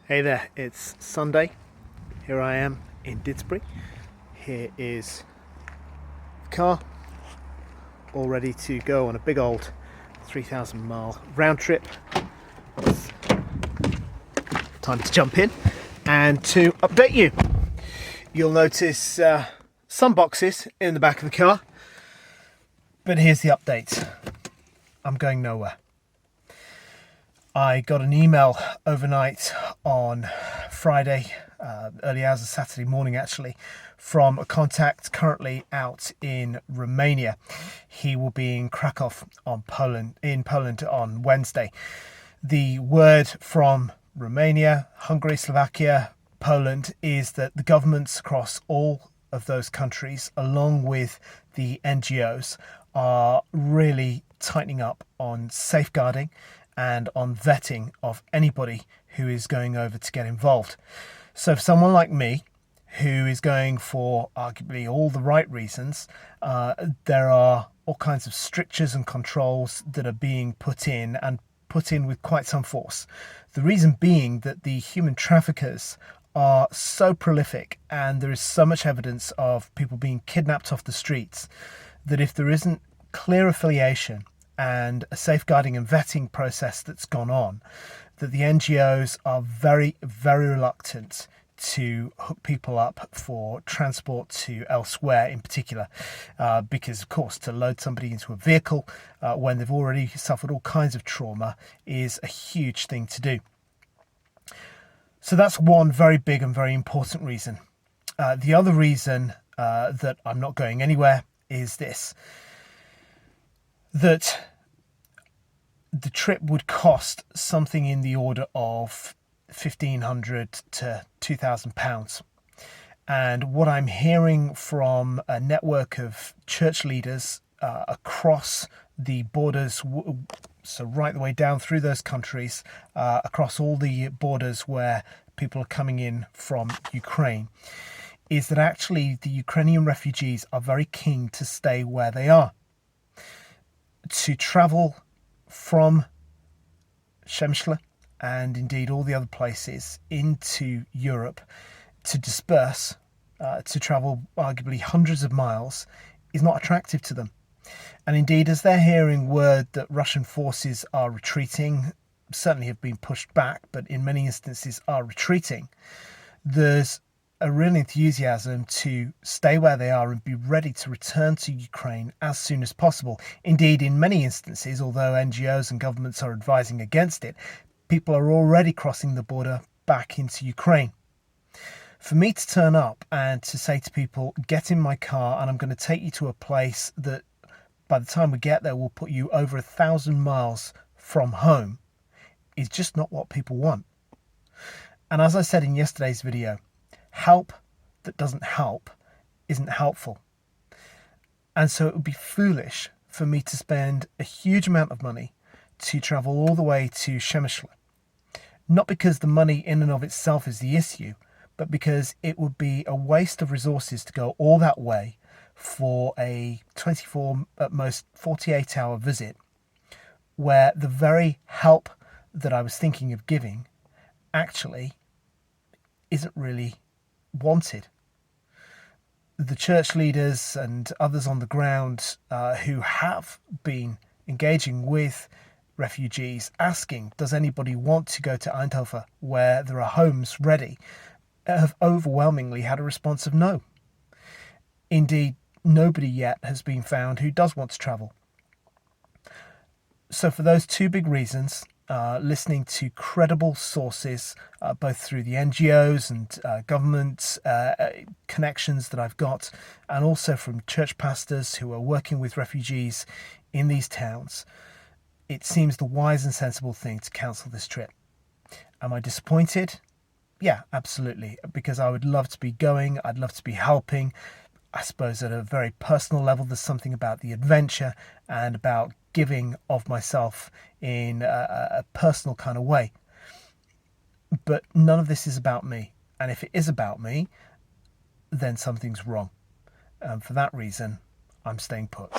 Hey there, it's Sunday. Here I am in Didsbury. Here is the car, all ready to go on a big old 3,000 mile round trip. Time to jump in and to update you. You'll notice some boxes in the back of the car, but here's the update. I'm going nowhere. I got an email overnight on Friday, early hours of Saturday morning actually, from a contact currently out in Romania. He will be in Krakow in Poland on Wednesday. The word from Romania, Hungary, Slovakia, Poland is that the governments across all of those countries, along with the NGOs, are really tightening up on safeguarding and on vetting of anybody who is going over to get involved. So for someone like me, who is going for arguably all the right reasons, there are all kinds of strictures and controls that are being put in, and put in with quite some force. The reason being that the human traffickers are so prolific, and there is so much evidence of people being kidnapped off the streets, that if there isn't clear affiliation and a safeguarding and vetting process that's gone on, that the NGOs are very, very reluctant to hook people up for transport to elsewhere in particular, because of course to load somebody into a vehicle when they've already suffered all kinds of trauma is a huge thing to do. So that's one very big and very important reason. The other reason that I'm not going anywhere is this: that the trip would cost something in the order of £1,500 to £2,000. And what I'm hearing from a network of church leaders across the borders, so right the way down through those countries, across all the borders where people are coming in from Ukraine, is that actually the Ukrainian refugees are very keen to stay where they are. To travel from Przemysl and indeed all the other places into Europe, to disperse, to travel arguably hundreds of miles, is not attractive to them. And indeed, as they're hearing word that Russian forces are retreating, certainly have been pushed back, but in many instances are retreating, there's a real enthusiasm to stay where they are and be ready to return to Ukraine as soon as possible. Indeed, in many instances, although NGOs and governments are advising against it, people are already crossing the border back into Ukraine. For me to turn up and to say to people, get in my car and I'm going to take you to a place that by the time we get there will put you over 1,000 miles from home, is just not what people want. And as I said in yesterday's video, help that doesn't help isn't helpful. And so it would be foolish for me to spend a huge amount of money to travel all the way to Przemysl. Not because the money in and of itself is the issue, but because it would be a waste of resources to go all that way for a 24, at most 48-hour visit, where the very help that I was thinking of giving actually isn't really wanted. The church leaders and others on the ground who have been engaging with refugees, asking, does anybody want to go to Eindhoven where there are homes ready, have overwhelmingly had a response of no. Indeed, nobody yet has been found who does want to travel. So for those two big reasons, listening to credible sources, both through the NGOs and government connections that I've got, and also from church pastors who are working with refugees in these towns, it seems the wise and sensible thing to cancel this trip. Am I disappointed? Yeah, absolutely, because I would love to be going, I'd love to be helping. I suppose at a very personal level, there's something about the adventure and about giving of myself in a personal kind of way. But none of this is about me. And if it is about me, then something's wrong. And for that reason, I'm staying put.